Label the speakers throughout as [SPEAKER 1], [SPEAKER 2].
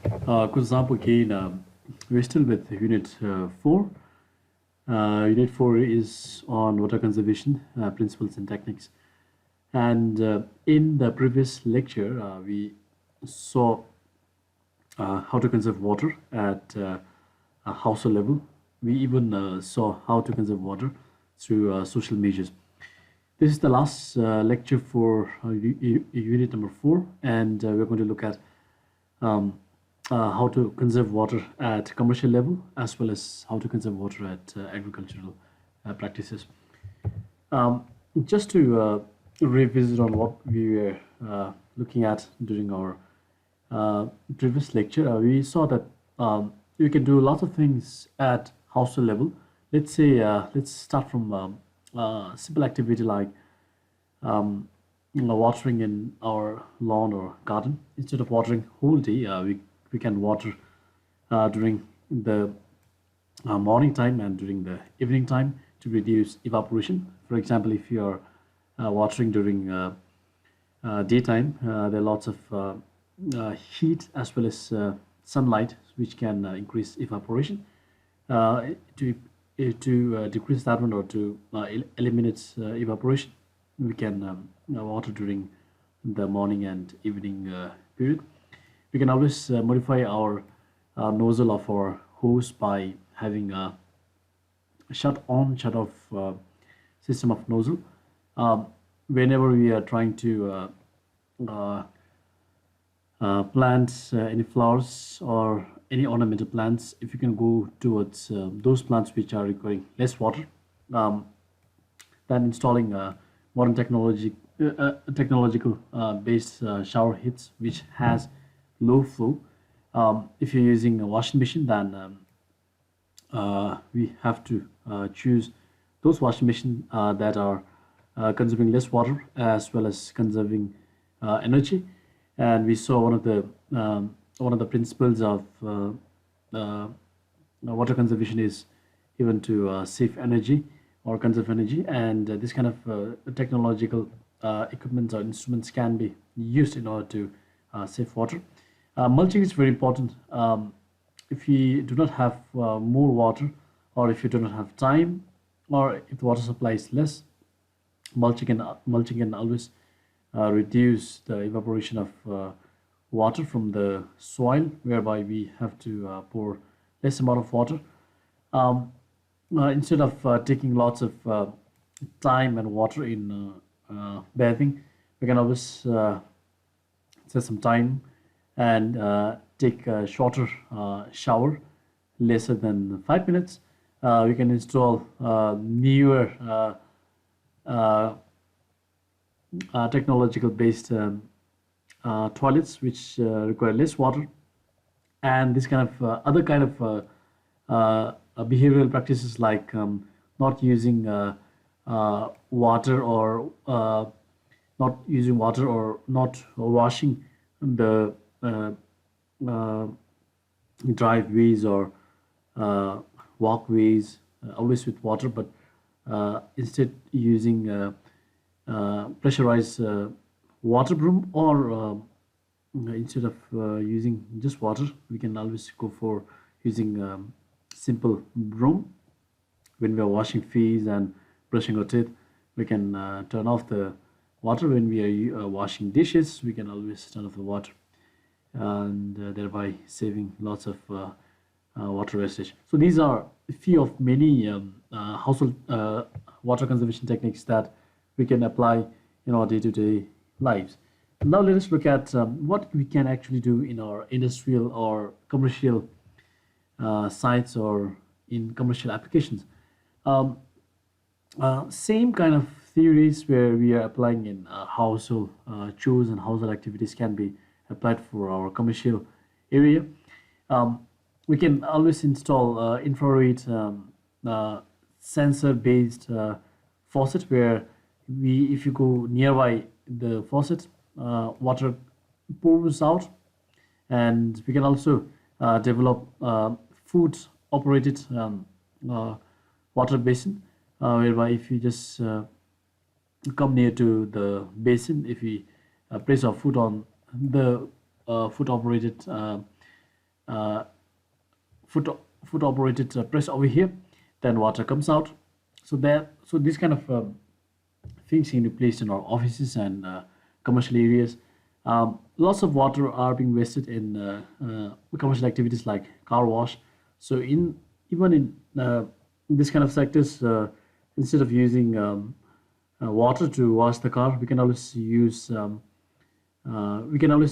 [SPEAKER 1] Good example again. We're still with Unit 4. Unit 4 is on water conservation principles and techniques. And in the previous lecture, we saw how to conserve water at a household level. We even saw how to conserve water through social measures. This is the last lecture for unit number 4, and we're going to look at um, how to conserve water at commercial level as well as how to conserve water at agricultural practices. Um, just to revisit on what we were looking at during our previous lecture, we saw that you can do lots of things at household level. Let's say, let's start from simple activity like watering in our lawn or garden. Instead of watering whole day, we can water during the morning time and during the evening time to reduce evaporation. For example, if you are watering during daytime, there are lots of heat as well as sunlight which can increase evaporation. To decrease that one or to eliminate evaporation, we can water during the morning and evening period. We can always modify our nozzle of our hose by having a shut on, shut off system of nozzle. Whenever we are trying to uh, plant any flowers or any ornamental plants, if you can go towards those plants which are requiring less water, um, than installing modern technological based shower heads which has low flow. If you're using a washing machine, then we have to choose those washing machines that are consuming less water as well as conserving energy. And we saw one of the principles of water conservation is even to save energy or conserve energy, and this kind of technological equipments or instruments can be used in order to save water. Mulching is very important. If you do not have more water, or if you do not have time, or if the water supply is less, mulching can always reduce the evaporation of water from the soil, whereby we have to pour less amount of water. Um, Instead of taking lots of time and water in bathing, we can always set some time and take a shorter shower, lesser than 5 minutes. We can install newer uh, technological based toilets which require less water, and this kind of other kind of behavioral practices like not using water or not using water or not washing the uh, driveways or uh, walkways always with water, but instead using pressurized water broom, or instead of using just water, we can always go for using simple broom. When we are washing face and brushing our teeth, we can turn off the water. When we are washing dishes, we can always turn off the water, and thereby saving lots of water wastage. So these are a few of many household water conservation techniques that we can apply in our day-to-day lives. Now let us look at what we can actually do in our industrial or commercial sites or in commercial applications. Um, Same kind of theories where we are applying in household chores and household activities can be applied for our commercial area. Um, we can always install infrared sensor based faucet, where if you go nearby the faucet, water pours out. And we can also develop food operated uh, water basin, whereby if you just come near to the basin, if we place our foot on the foot operated uh, foot foot operated press over here, then water comes out. So this kind of things can be placed in our offices and commercial areas. Lots of water are being wasted in commercial activities like car wash. So in even in this kind of sectors, instead of using water to wash the car, we can always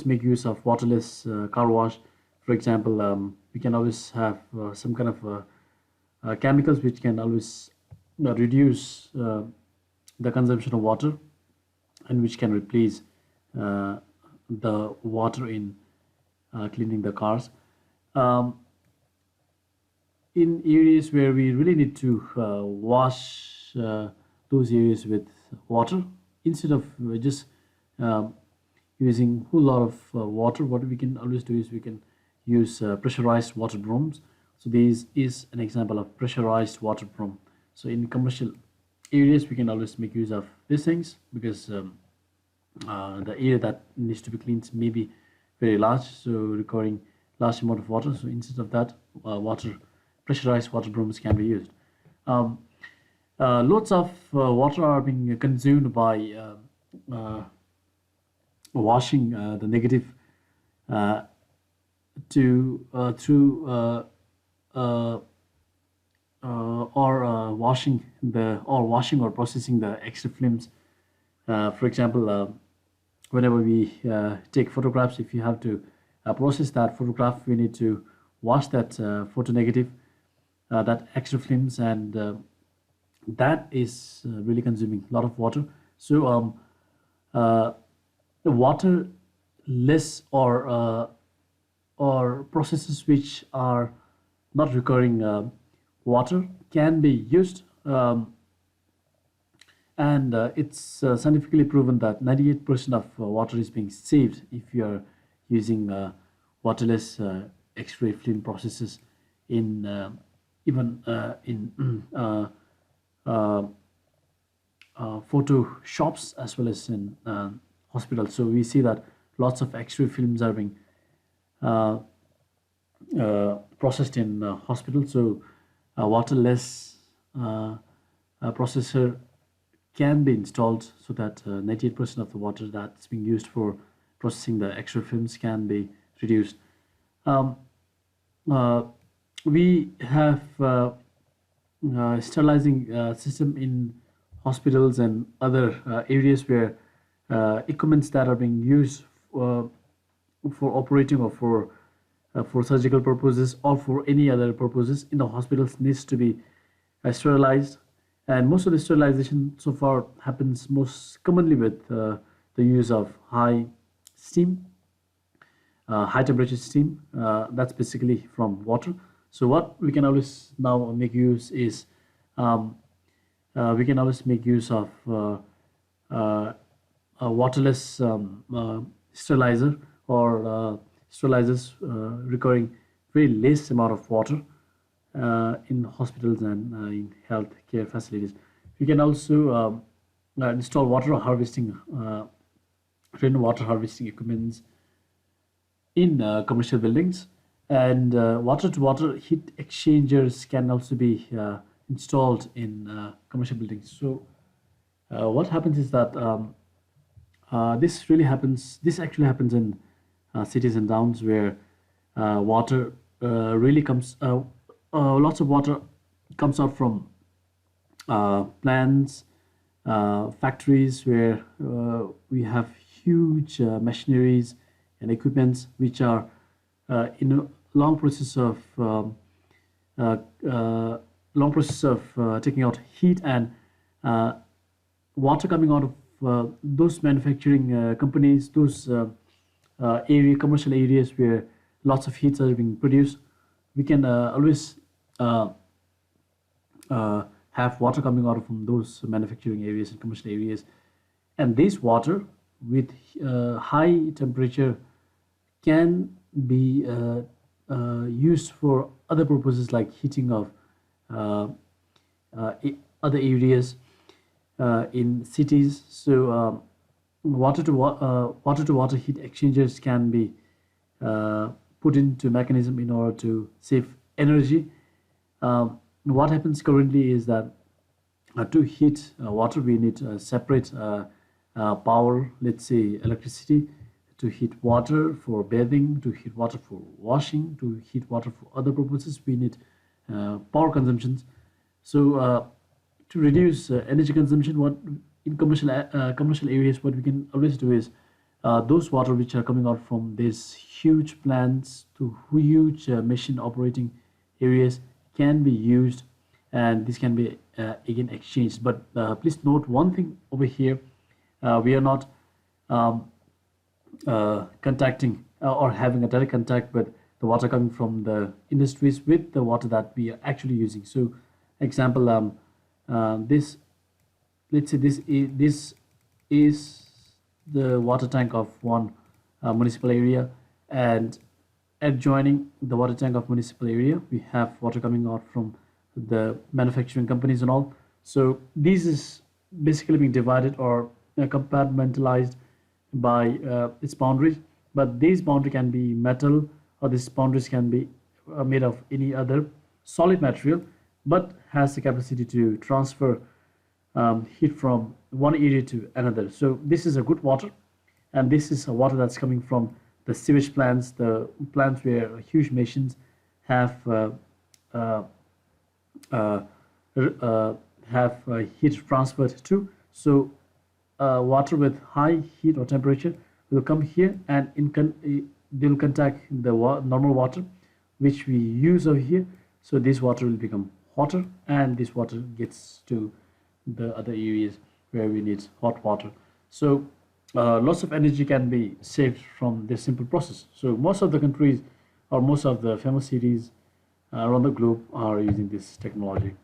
[SPEAKER 1] make use of waterless car wash. For example, we can always have some kind of chemicals which can always reduce the consumption of water, and which can replace uh, the water in cleaning the cars. Um, in areas where we really need to wash those areas with water, instead of just um, using whole lot of water, what we can always do is we can use pressurized water brooms. So this is an example of pressurized water broom. So in commercial areas we can always make use of these things, because the area that needs to be cleaned may be very large, so requiring large amount of water. So instead of that, pressurized water brooms can be used. um, Lots of water are being consumed by washing the negative uh, to through uh, or washing or processing the extra films. For example, whenever we take photographs, if you have to process that photograph, we need to wash that photo negative, that extra films, and that is really consuming a lot of water. So uh, the water less or processes which are not requiring water can be used. And it's scientifically proven that 98% of water is being saved if you're using waterless X-ray film processes in even in uh, photo shops as well as in hospitals. So we see that lots of X-ray films are being uh, processed in hospitals. So waterless processor can be installed so that 98% of the water that's being used for processing the X-ray films can be reduced. Um, uh, we have sterilizing system in hospitals and other areas where equipments that are being used uh, for operating or for surgical purposes or for any other purposes in the hospitals needs to be sterilized. And most of the sterilization so far happens most commonly with the use of steam high temperature steam, that's basically from water. So what we can always now make use is um, we can always make use of a waterless sterilizer, or sterilizers requiring very less amount of water in hospitals and in healthcare facilities. We can also install rainwater harvesting equipments in commercial buildings, and water to water heat exchangers can also be installed in commercial buildings. So what happens is that this actually happens in cities and towns where water really comes lots of water comes out from plants, factories where we have huge machineries and equipments which are in a long process of uh, uh, taking out heat, and uh, water coming out of those manufacturing companies, those commercial areas where lots of heats are being produced. We can always uh, have water coming out from those manufacturing areas and commercial areas, and this water with high temperature can be used for other purposes like heating of uh, other areas in cities. So water to water heat exchangers can be put into mechanism in order to save energy. What happens currently is that to heat water we need separate power, let's say electricity, to heat water for bathing, to heat water for washing, to heat water for other purposes we need power consumptions. So to reduce energy consumption, what in commercial areas what we can always do is those water which are coming out from these huge plants to huge machine operating areas can be used, and this can be again exchanged. But please note one thing over here: we are not contacting or having a direct contact with the water coming from the industries with the water that we are actually using. So, example, this, let's say this is the water tank of one municipal area, and adjoining the water tank of municipal area we have water coming out from the manufacturing companies and all. So this is basically being divided or compartmentalized by its boundaries, but this boundary can be metal, or these boundaries can be made of any other solid material, but has the capacity to transfer heat from one area to another. So this is a good water, and this is a water that's coming from the sewage plants, the plants where huge machines have uh, uh, have heat transferred to. So water with high heat or temperature will come here, and they will contact the normal water which we use over here. So this water will become hotter, and this water gets to the other areas where we need hot water. So lots of energy can be saved from this simple process. So most of the countries or most of the famous cities around the globe are using this technology.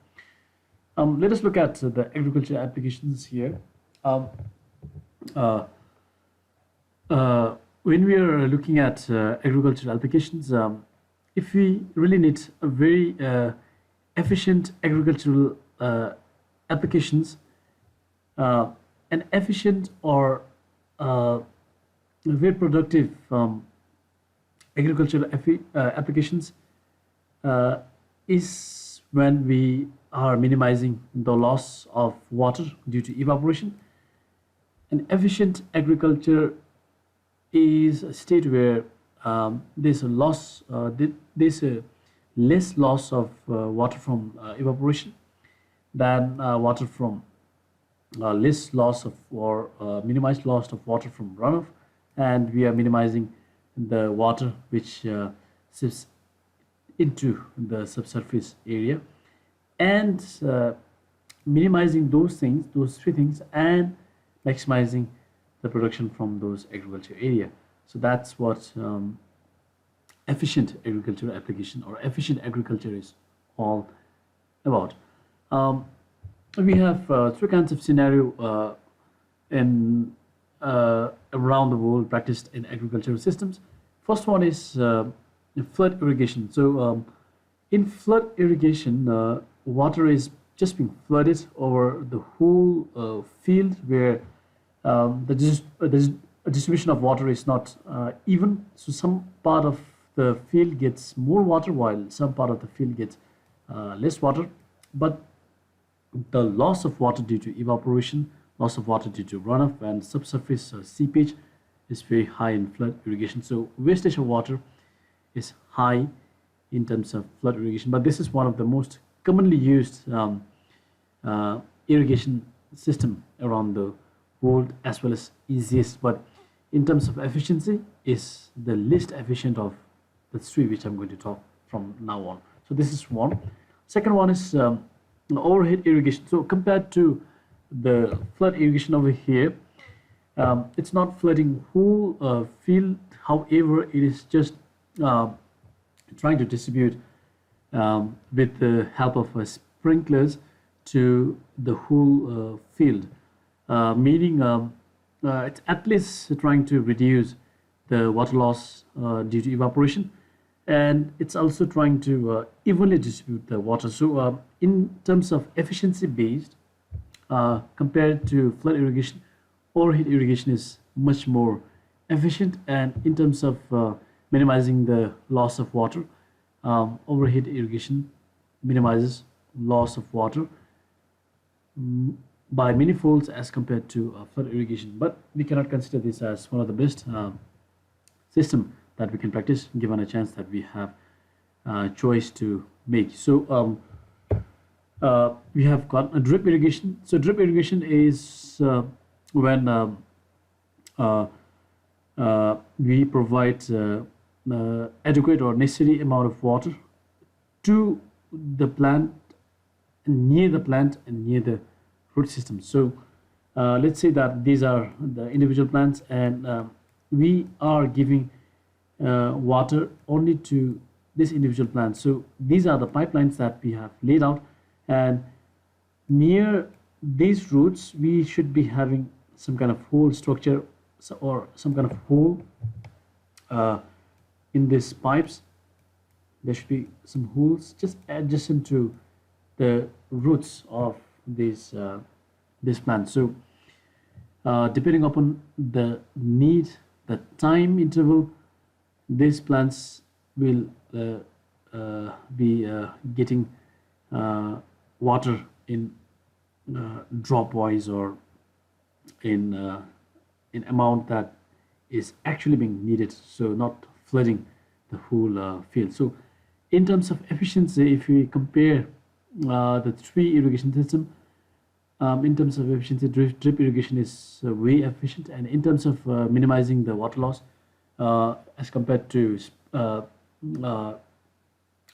[SPEAKER 1] Let us look at the agriculture applications here. Um, uh, when we are looking at agricultural applications, if we really need a very efficient agricultural applications, an efficient or very productive agricultural applications is when we are minimizing the loss of water due to evaporation. An efficient agriculture is a state where there's a loss, there's a less loss of water from evaporation than water from less loss of or minimized loss of water from runoff, and we are minimizing the water which sits into the subsurface area, and minimizing those things, those three things, and maximizing the production from those agriculture area. So that's what efficient agricultural application or efficient agriculture is all about. Um, we have three kinds of scenario in around the world practiced in agricultural systems. First one is flood irrigation. So in flood irrigation, water is just being flooded over the whole field where the distribution of water is not even. So some part of the field gets more water while some part of the field gets less water. But the loss of water due to evaporation, loss of water due to runoff, and subsurface seepage is very high in flood irrigation. So wastage of water is high in terms of flood irrigation. But this is one of the most commonly used irrigation system around the world, as well as easiest. But in terms of efficiency, is the least efficient of the three which I'm going to talk from now on. So this is one. Second one is overhead irrigation. So compared to the flood irrigation over here, it's not flooding whole field. However, it is just trying to distribute with the help of sprinklers to the whole field, meaning it's at least trying to reduce the water loss due to evaporation, and it's also trying to evenly distribute the water. So in terms of efficiency based, compared to flood irrigation, overhead irrigation is much more efficient, and in terms of minimizing the loss of water. Overhead irrigation minimizes loss of water by many folds as compared to flood irrigation. But we cannot consider this as one of the best system that we can practice given a chance that we have choice to make. So we have got a drip irrigation. So drip irrigation is when uh, we provide adequate or necessary amount of water to the plant, near the plant and near the root system. So let's say that these are the individual plants, and we are giving water only to this individual plant. So these are the pipelines that we have laid out, and near these roots we should be having some kind of hole structure, or some kind of hole uh, in these pipes. There should be some holes just adjacent to the roots of this plant. So depending upon the need, the time interval, these plants will be getting water in drop wise, or in amount that is actually being needed, so not flooding the whole field. So in terms of efficiency, if we compare the three irrigation system, in terms of efficiency, drip irrigation is way efficient, and in terms of minimizing the water loss as compared to uh,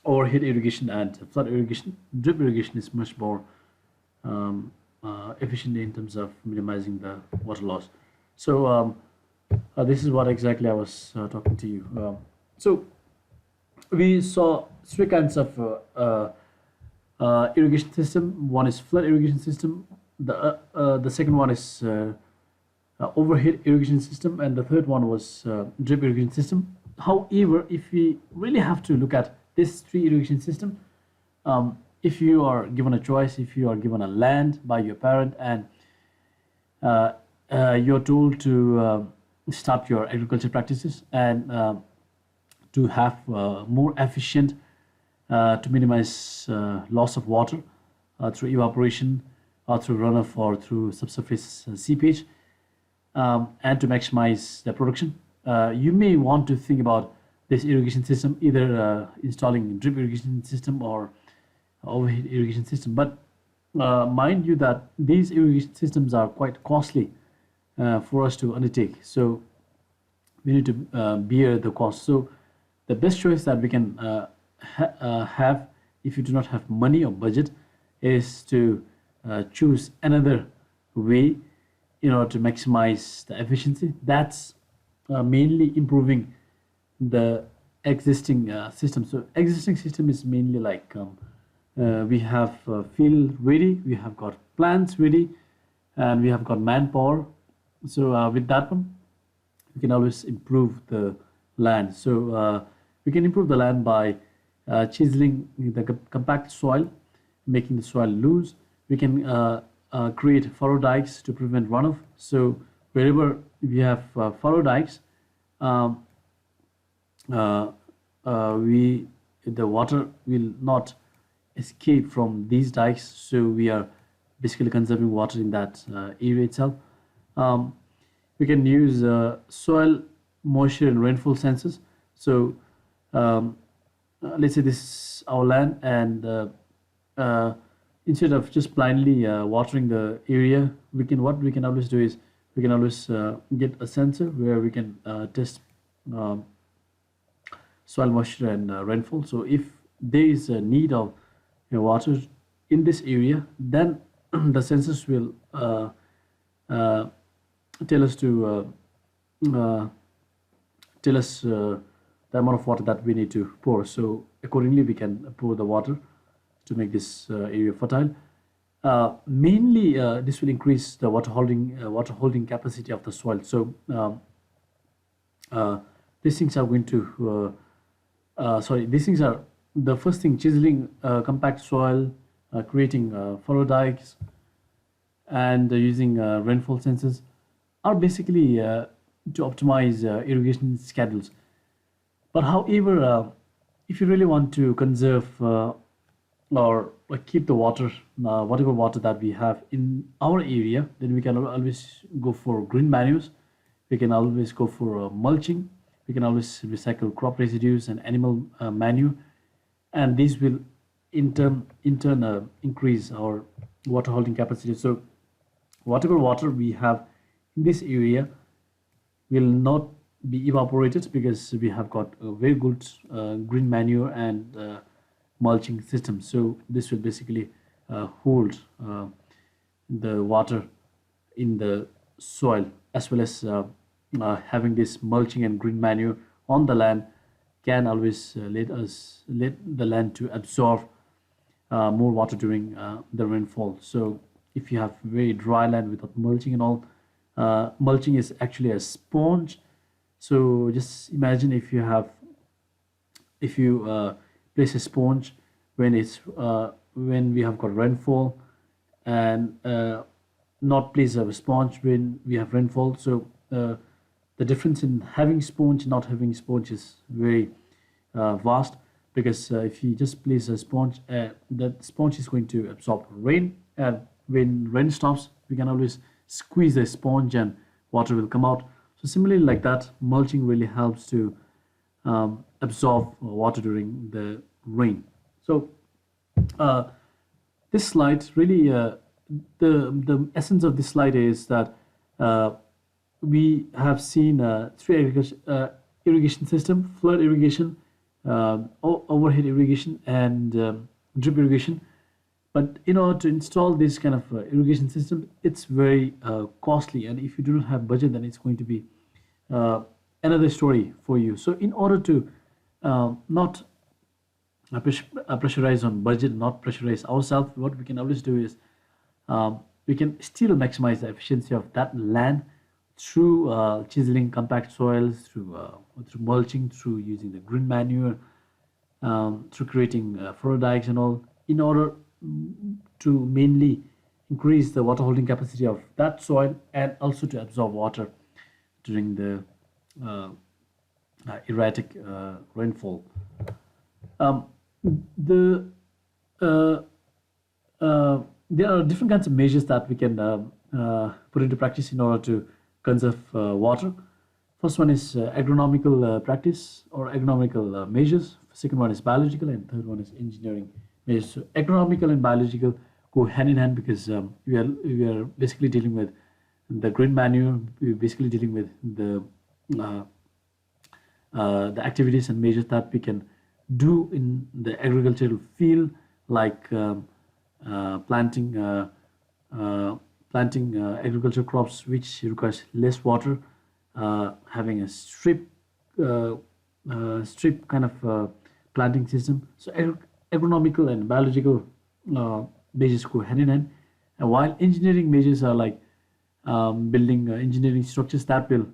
[SPEAKER 1] overhead irrigation and flood irrigation, drip irrigation is much more efficient in terms of minimizing the water loss. So this is what exactly I was talking to you. So we saw three kinds of irrigation system. One is flood irrigation system. The second one is overhead irrigation system, and the third one was drip irrigation system. However, if we really have to look at this three irrigation system, if you are given a choice, if you are given a land by your parent, and you're told to start your agriculture practices, and to have more efficient, to minimize loss of water through evaporation, or through runoff, or through subsurface seepage, and to maximize the production. You may want to think about this irrigation system, either installing drip irrigation system or overhead irrigation system. But mind you that these irrigation systems are quite costly for us to undertake. So we need to bear the cost. So the best choice that we can have, if you do not have money or budget, is to choose another way in order to maximize the efficiency. That's mainly improving the existing system. So existing system is mainly like we have field ready, we have got plants ready, and we have got manpower. So with that one, we can always improve the land. So we can improve the land by chiseling the compact soil, making the soil loose. We can create furrow dikes to prevent runoff. So wherever we have furrow dikes, the water will not escape from these dikes. So we are basically conserving water in that area itself. We can use soil moisture and rainfall sensors. So let's say this is our land, and instead of just blindly watering the area, what we can always do is we can always get a sensor where we can test soil moisture and rainfall. So if there is a need of water in this area, then the sensors will tell us to tell us the amount of water that we need to pour. So accordingly, we can pour the water to make this area fertile. Mainly, this will increase the water holding capacity of the soil. So these things are going to these things are the first thing: chiseling compact soil, creating furrow dikes, and using rainfall sensors are basically to optimize irrigation schedules. But however, if you really want to conserve or like keep the water, whatever water that we have in our area, then we can always go for green manures. We can always go for mulching. We can always recycle crop residues and animal manure, and these will in turn increase our water holding capacity. So whatever water we have in this area will not be evaporated because we have got a very good green manure and mulching system. So this will basically hold the water in the soil, as well as having this mulching and green manure on the land can always let the land to absorb more water during the rainfall. So if you have very dry land without mulching and all, mulching is actually a sponge. So just imagine if you place a sponge when we have got rainfall, and not place a sponge when we have rainfall. So the difference in having sponge and not having sponge is very vast, because if you just place a sponge, that sponge is going to absorb rain, and when rain stops, we can always squeeze the sponge and water will come out. So similarly, like that, mulching really helps to absorb water during the rain. So uh, this slide really, the essence of this slide is that uh, we have seen three irrigation system: flood irrigation, overhead irrigation, and drip irrigation. But in order to install this kind of irrigation system, it's very costly, and if you do not have budget, then it's going to be uh, another story for you. So in order to not pressurize on budget, not pressurize ourselves, what we can always do is we can still maximize the efficiency of that land through chiseling compact soils, through mulching, through using the green manure, through creating furrow dikes and all, in order to mainly increase the water holding capacity of that soil, and also to absorb water during the uh, erratic rainfall. Um, the uh, there are different kinds of measures that we can put into practice in order to conserve water. First one is agronomical practice or agronomical measures. Second one is biological, and third one is engineering measures. So agronomical and biological go hand in hand, because we are basically dealing with the green manure. We're basically dealing with uh, the activities and measures that we can do in the agricultural field, like planting agricultural crops which requires less water, having a strip kind of planting system. So agronomical and biological measures go hand in hand, and while engineering measures are like building engineering structures that will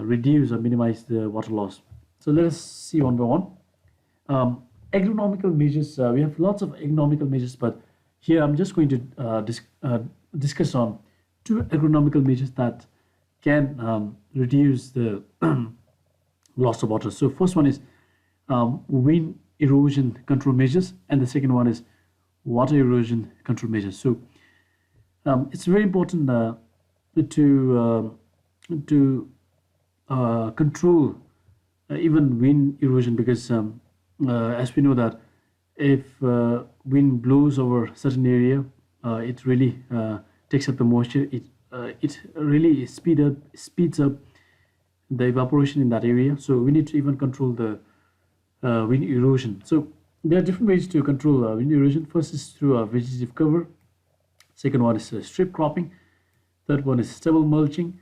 [SPEAKER 1] reduce or minimize the water loss. So let us see one by one. Agronomical measures, we have lots of agronomical measures, but here I'm just going to discuss on two agronomical measures that can reduce the loss of water. So first one is wind erosion control measures, and the second one is water erosion control measures. So it's very important to control even wind erosion, because as we know that if wind blows over certain area, it really takes up the moisture. It really speeds up the evaporation in that area. So we need to even control the wind erosion. So there are different ways to control wind erosion. First is through vegetative cover. Second one is strip cropping. Third one is stubble mulching,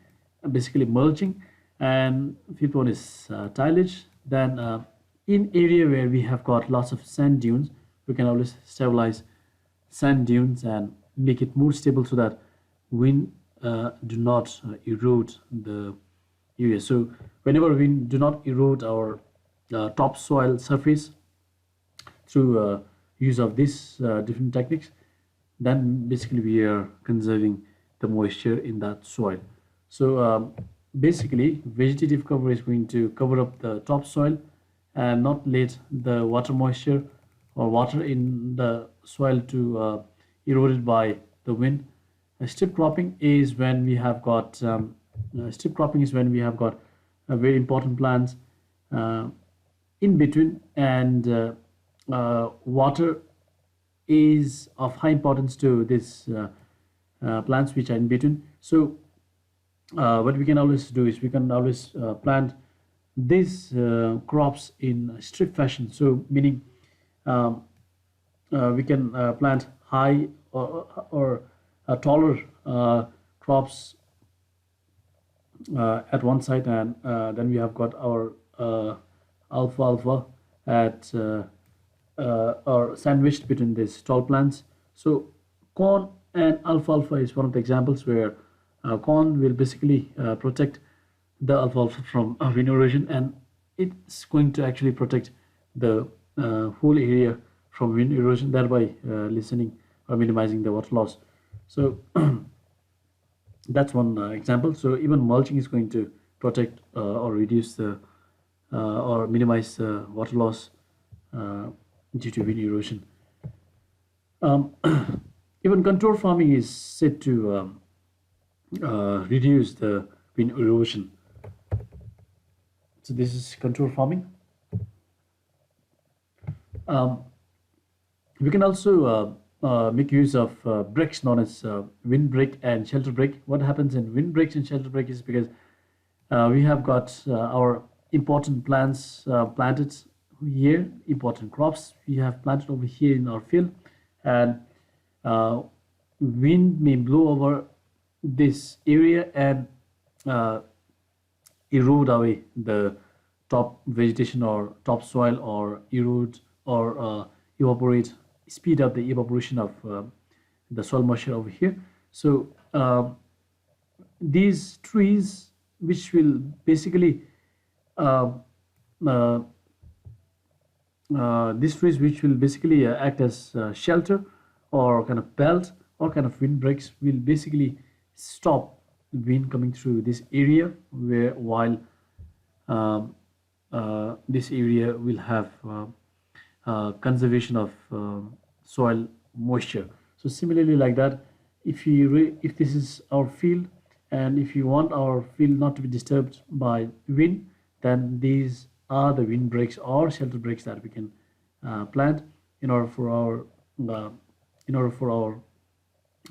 [SPEAKER 1] basically mulching. And fifth one is tillage. Then in area where we have got lots of sand dunes, we can always stabilize sand dunes and make it more stable, so that wind do not erode the area. So whenever wind do not erode our topsoil surface through use of these different techniques, then basically we are conserving the moisture in that soil. So basically vegetative cover is going to cover up the topsoil and not let the water moisture or water in the soil to eroded by the wind. Strip cropping is when we have got strip cropping is when we have got very important plants uh, in between, and water is of high importance to these plants which are in between. So what we can always do is we can always plant these crops in strip fashion. So meaning um, we can plant high or taller crops at one side, and then we have got our alfalfa at or sandwiched between these tall plants. So corn and alfalfa is one of the examples where corn will basically protect the alfalfa from wind erosion, and it's going to actually protect the whole area from wind erosion, thereby lessening or minimizing the water loss. So that's one example. So even mulching is going to protect or reduce the or minimize the water loss uh, due to wind erosion. Um, even contour farming is said to reduce the wind erosion. So this is contour farming. Um, we can also make use of breaks known as windbreak and shelter break. What happens in windbreaks and shelter break is because we have got our important plants planted here, important crops we have planted over here in our field, and uh, wind may blow over this area and uh, erode away the top vegetation or top soil, or erode or evaporate, speed up the evaporation of the soil moisture over here. So these trees which will basically uh, uh, these trees which will basically act as shelter or kind of belt or kind of windbreaks will basically stop wind coming through this area, where while um, this area will have conservation of soil moisture. So similarly like that, if this is our field and if you want our field not to be disturbed by wind, then these are the wind breaks or shelter breaks that we can plant in order for our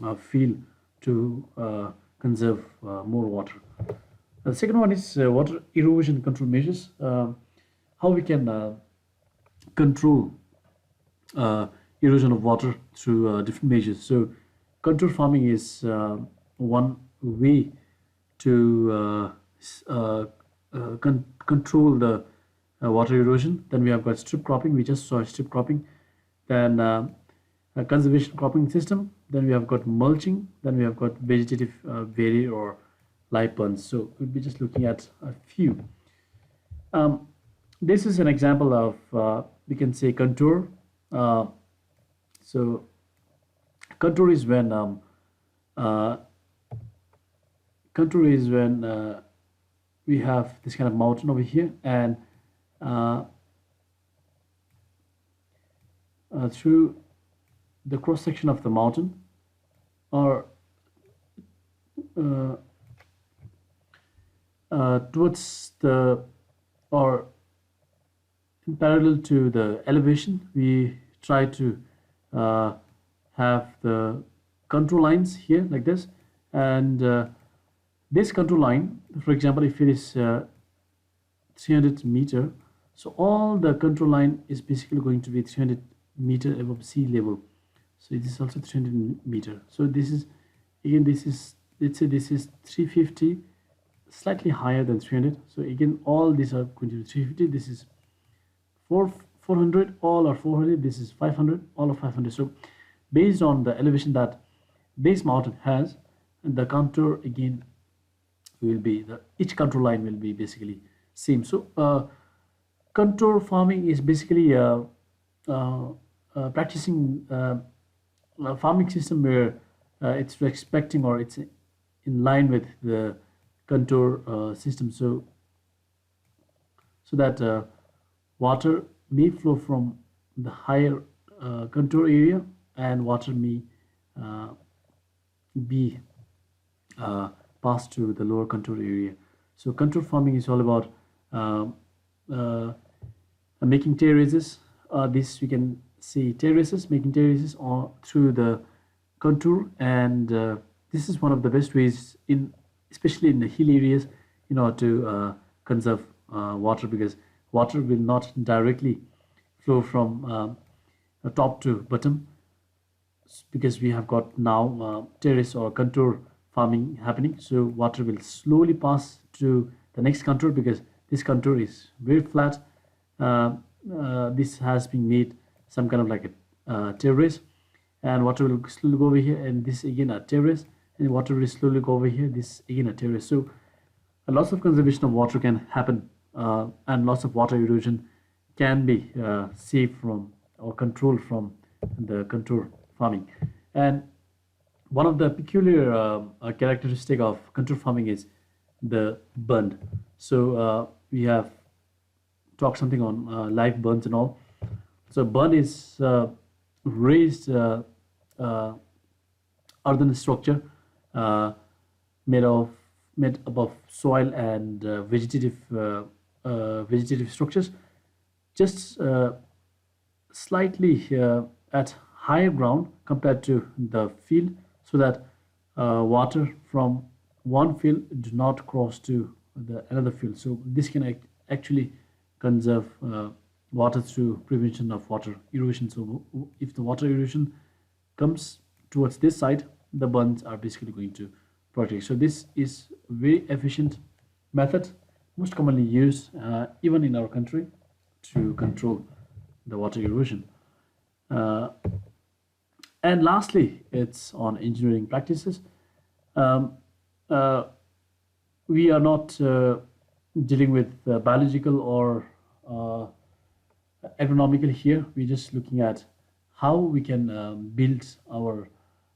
[SPEAKER 1] uh, field to conserve more water. The second one is water erosion control measures. How we can control erosion of water through different measures. So contour farming is one way to control the water erosion. Then we have got strip cropping. We just saw strip cropping. Then a conservation cropping system. Then we have got mulching. Then we have got vegetative barrier or live ponds. So we'll be just looking at a few. This is an example of we can say contour. Uh, so contour is when uh, we have this kind of mountain over here, and uh, through the cross section of the mountain, or uh, towards the or in parallel to the elevation, we try to uh, have the control lines here like this, and this control line, for example, if it is 300 meter, so all the control line is basically going to be 300 meter above sea level. So it is also 300 meter. So this is, again, this is, let's say this is 350, slightly higher than 300. So again, all these are going to be 350. This is 400, all are 400. This is 500, all of 500. So based on the elevation that this mountain has, the contour again will be, each contour line will be basically same. So contour farming is basically practicing a farming system where it's respecting, or it's in line with the contour system, so that water may flow from the higher contour area, and water may uh, be uh, passed to the lower contour area. So contour farming is all about um, uh, making terraces. This we can see terraces, making terraces on through the contour, and this is one of the best ways in, especially in the hill areas, in order to conserve water, because water will not directly flow from top to bottom, because we have got now terrace or contour farming happening. So water will slowly pass to the next contour, because this contour is very flat. uh, this has been made some kind of like a terrace, and water will slowly go over here, and this again a terrace, and water will slowly go over here, this again a terrace. So a loss of conservation of water can happen, and loss of water erosion can be saved from or controlled from the contour farming. And one of the peculiar characteristic of contour farming is the bund. So we have talked something on live burns and all. So bund is raised uh, earthen structure, uh, made of made up of soil and vegetative structures, just slightly at higher ground compared to the field, so that water from one field do not cross to the another field. So this can actually conserve water through prevention of water erosion. So if the water erosion comes towards this side, the bunds are basically going to protect. So this is very efficient method, most commonly used even in our country, to control the water erosion. Uh, and lastly, it's on engineering practices. Um, uh, we are not dealing with biological or uh, agronomical here. We're just looking at how we can build our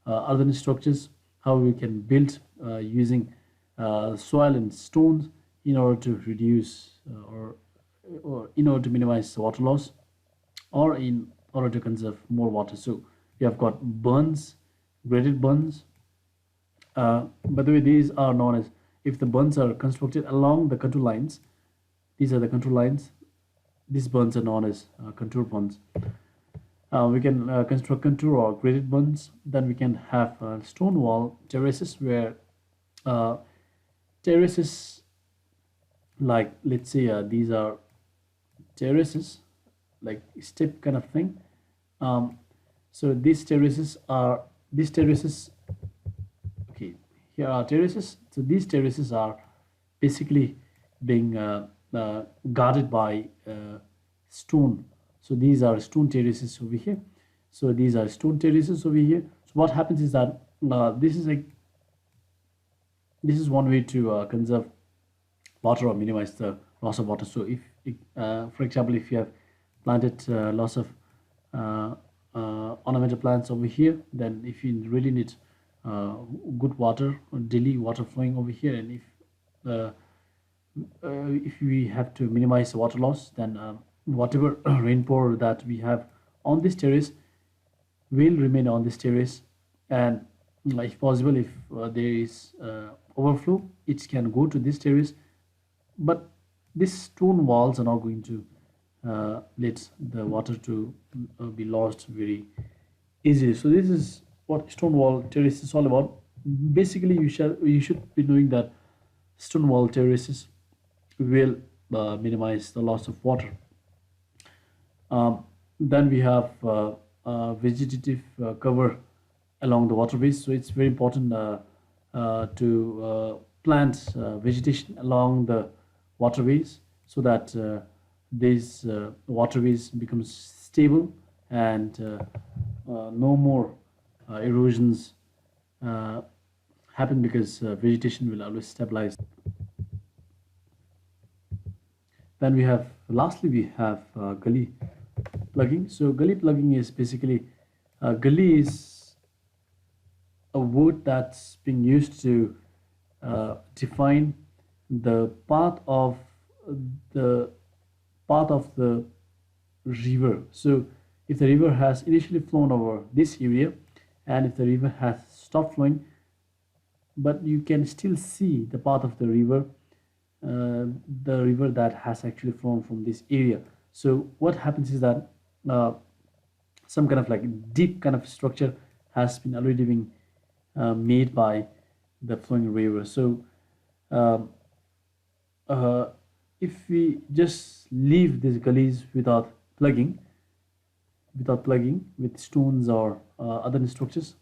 [SPEAKER 1] earthen structures, how we can build using soil and stones in order to reduce or in order to minimize the water loss, or in order to conserve more water. So we have got burns, graded burns. By the way, these are known as, if the burns are constructed along the contour lines, these are the contour lines. These burns are known as contour burns. We can construct contour or graded burns. Then we can have stone wall terraces, where uh, terraces, like let's say these are terraces, like step kind of thing. Um, so these terraces. Okay, here are terraces. So these terraces are basically being guarded by stone. So these are stone terraces over here. So these are stone terraces over here. So what happens is that this is one way to conserve water or minimize the loss of water. So if for example, if you have planted lots of ornamental plants over here, then if you really need uh, good water or daily water flowing over here, and uh, if we have to minimize the water loss, then whatever rainpour that we have on this terrace will remain on this terrace, and if possible, if there is overflow, it can go to this terrace, but these stone walls are not going to let the water to be lost very easily. So this is what stone wall terrace is all about. Basically, you should be knowing that stone wall terraces will minimize the loss of water. Then we have vegetative cover along the waterways. So it's very important to plant vegetation along the waterways, so that these waterways becomes stable, and no more erosions uh, happen, because vegetation will always stabilize. Then lastly we have gully plugging. So gully plugging is basically, gully is a word that's being used to define the the path of the river. So if the river has initially flown over this area, and if the river has stopped flowing, but you can still see the path of the river that has actually flown from this area. So what happens is that uh, some kind of like deep kind of structure has been already been made by the flowing river. So um, uh, if we just leave these gullies without plugging with stones or other structures,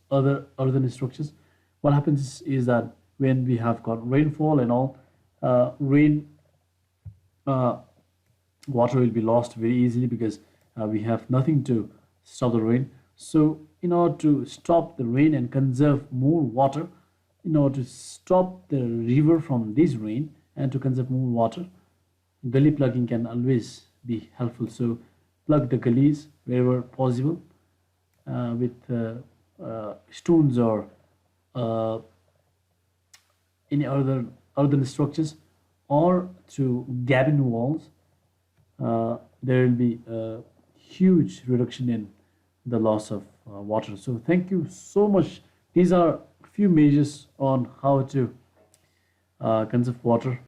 [SPEAKER 1] what happens is that when we have got rainfall and all, rain uh, water will be lost very easily because we have nothing to stop the rain. So in order to stop the rain and conserve more water, in order to stop the river from this rain and to conserve more water, gully plugging can always be helpful. So plug the gullies wherever possible with stones or uh, any other structures, or to gap walls. There will be a huge reduction in the loss of water. So thank you so much. These are few measures on how to conserve water.